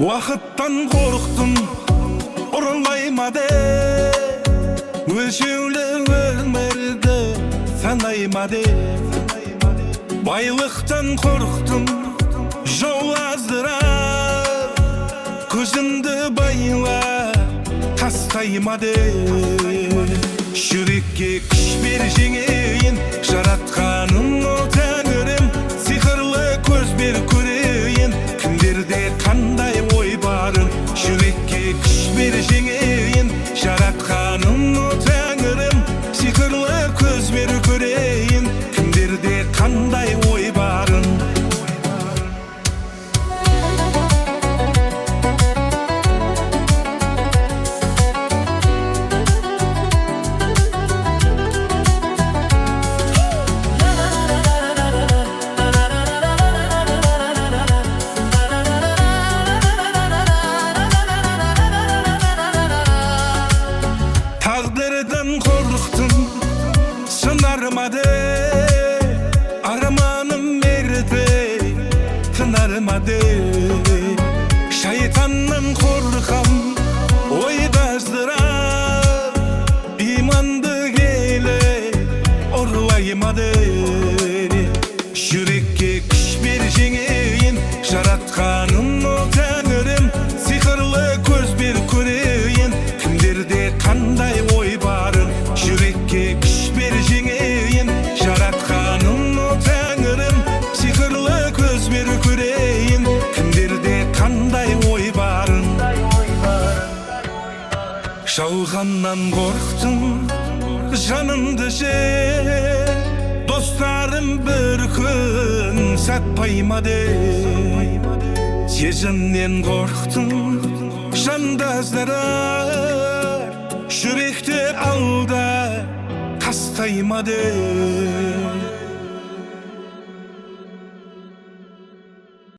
Vaqtdan qo'rqdim, urlaymadı. Ölçülü ölmerde sanaymadı. Baylıktan korktum, jol azdırar. Gözümde bayla tastaymadı. Şürikке kış berjеңейін жаратқаным о тәңірім. Сиқырлы көз бер көрейін, кімдерде қандай ой барын. Жүрекке күш бержеңейін жаратқаным о тәңірім. Сиқырлы көз бер көрейін, кімдерде қандай ой барын. Taqdirdan qo'rqdim, sınarmadı. Armanım merdi, tınarmadı. Şeytandan korkam, oydazdırar. İmandı gele, orlaymadı. Yürekке күш berjеңейін жаратқаным о тәңірім. Сиқырлы көз бер көрейін, кімдерде қандай ой барын. Жүрекке күш бержеңейін жаратқаным о тәңірім. Сиқырлы көз бер көрейін, кімдерде қандай ой барын. Жалғаннан қорқтым, жанымды жер. Dostlarım bir gün satpaymadı. Сезімнен korktum, janda zarar. Yürekte alda tastaymadı.